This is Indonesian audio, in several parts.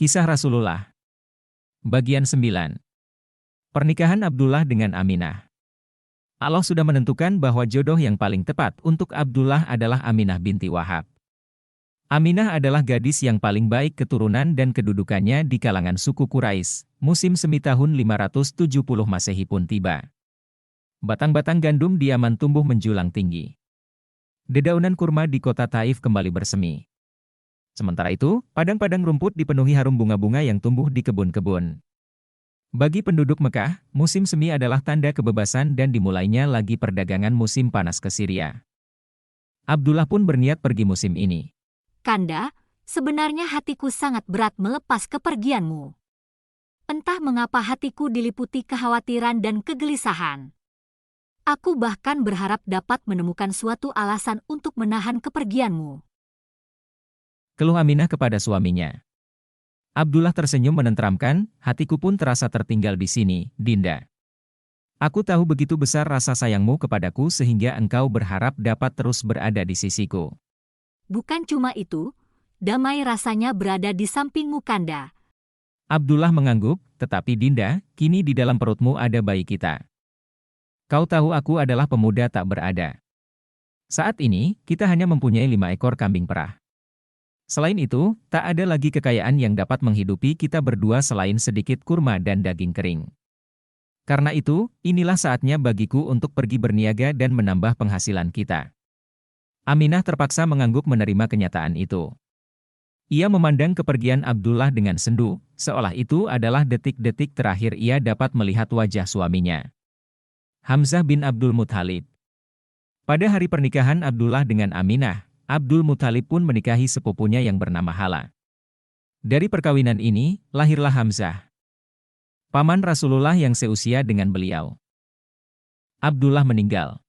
Kisah Rasulullah. Bagian 9. Pernikahan Abdullah dengan Aminah. Allah sudah menentukan bahwa jodoh yang paling tepat untuk Abdullah adalah Aminah binti Wahab. Aminah adalah gadis yang paling baik keturunan dan kedudukannya di kalangan suku Quraisy. Musim semi tahun 570 Masehi pun tiba. Batang-batang gandum di Yaman tumbuh menjulang tinggi. Dedaunan kurma di kota Taif kembali bersemi. Sementara itu, padang-padang rumput dipenuhi harum bunga-bunga yang tumbuh di kebun-kebun. Bagi penduduk Mekah, musim semi adalah tanda kebebasan dan dimulainya lagi perdagangan musim panas ke Syria. Abdullah pun berniat pergi musim ini. Kanda, sebenarnya hatiku sangat berat melepas kepergianmu. Entah mengapa hatiku diliputi kekhawatiran dan kegelisahan. Aku bahkan berharap dapat menemukan suatu alasan untuk menahan kepergianmu. Keluh Aminah kepada suaminya. Abdullah tersenyum menenteramkan, hatiku pun terasa tertinggal di sini, Dinda. Aku tahu begitu besar rasa sayangmu kepadaku sehingga engkau berharap dapat terus berada di sisiku. Bukan cuma itu, damai rasanya berada di sampingmu, Kanda. Abdullah mengangguk, tetapi Dinda, kini di dalam perutmu ada bayi kita. Kau tahu aku adalah pemuda tak berada. Saat ini, kita hanya mempunyai 5 ekor kambing perah. Selain itu, tak ada lagi kekayaan yang dapat menghidupi kita berdua selain sedikit kurma dan daging kering. Karena itu, inilah saatnya bagiku untuk pergi berniaga dan menambah penghasilan kita. Aminah terpaksa mengangguk menerima kenyataan itu. Ia memandang kepergian Abdullah dengan sendu, seolah itu adalah detik-detik terakhir ia dapat melihat wajah suaminya. Hamzah bin Abdul Muthalib. Pada hari pernikahan Abdullah dengan Aminah, Abdul Muthalib pun menikahi sepupunya yang bernama Hala. Dari perkawinan ini, lahirlah Hamzah, paman Rasulullah yang seusia dengan beliau. Abdullah meninggal.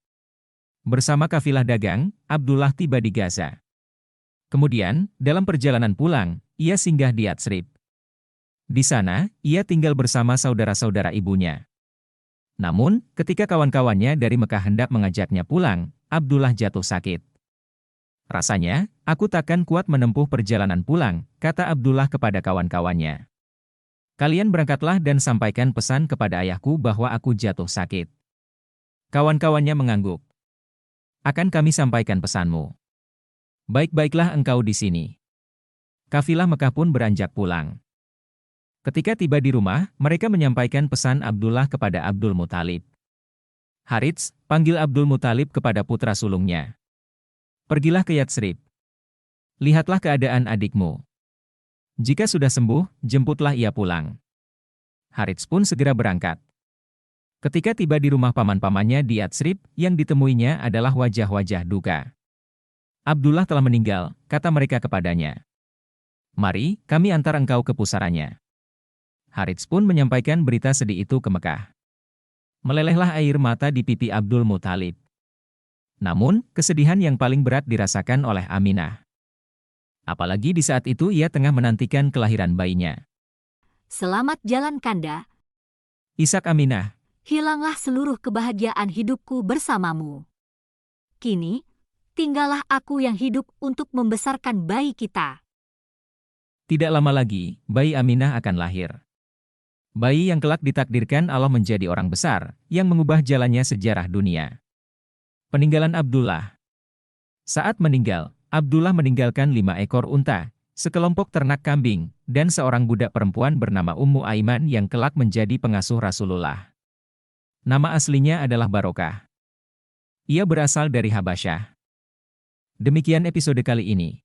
Bersama kafilah dagang, Abdullah tiba di Gaza. Kemudian, dalam perjalanan pulang, ia singgah di Yatsrib. Di sana, ia tinggal bersama saudara-saudara ibunya. Namun, ketika kawan-kawannya dari Mekah hendak mengajaknya pulang, Abdullah jatuh sakit. Rasanya, aku takkan kuat menempuh perjalanan pulang, kata Abdullah kepada kawan-kawannya. Kalian berangkatlah dan sampaikan pesan kepada ayahku bahwa aku jatuh sakit. Kawan-kawannya mengangguk. Akan kami sampaikan pesanmu. Baik-baiklah engkau di sini. Kafilah Mekah pun beranjak pulang. Ketika tiba di rumah, mereka menyampaikan pesan Abdullah kepada Abdul Muthalib. Harits, panggil Abdul Muthalib kepada putra sulungnya. Pergilah ke Yatsrib. Lihatlah keadaan adikmu. Jika sudah sembuh, jemputlah ia pulang. Harits pun segera berangkat. Ketika tiba di rumah paman-pamannya di Yatsrib, yang ditemuinya adalah wajah-wajah duka. Abdullah telah meninggal, kata mereka kepadanya. Mari, kami antar engkau ke pusarannya. Harits pun menyampaikan berita sedih itu ke Mekah. Melelehlah air mata di pipi Abdul Muthalib. Namun, kesedihan yang paling berat dirasakan oleh Aminah. Apalagi di saat itu ia tengah menantikan kelahiran bayinya. Selamat jalan, Kanda. Ishak Aminah. Hilanglah seluruh kebahagiaan hidupku bersamamu. Kini, tinggallah aku yang hidup untuk membesarkan bayi kita. Tidak lama lagi, bayi Aminah akan lahir. Bayi yang kelak ditakdirkan Allah menjadi orang besar, yang mengubah jalannya sejarah dunia. Peninggalan Abdullah. Saat meninggal, Abdullah meninggalkan 5 ekor unta, sekelompok ternak kambing, dan seorang budak perempuan bernama Ummu Aiman yang kelak menjadi pengasuh Rasulullah. Nama aslinya adalah Barokah. Ia berasal dari Habasyah. Demikian episode kali ini.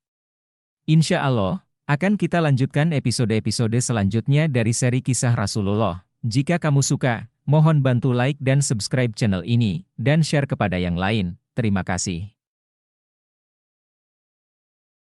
Insya Allah, akan kita lanjutkan episode-episode selanjutnya dari seri kisah Rasulullah. Jika kamu suka, mohon bantu like dan subscribe channel ini, dan share kepada yang lain. Terima kasih.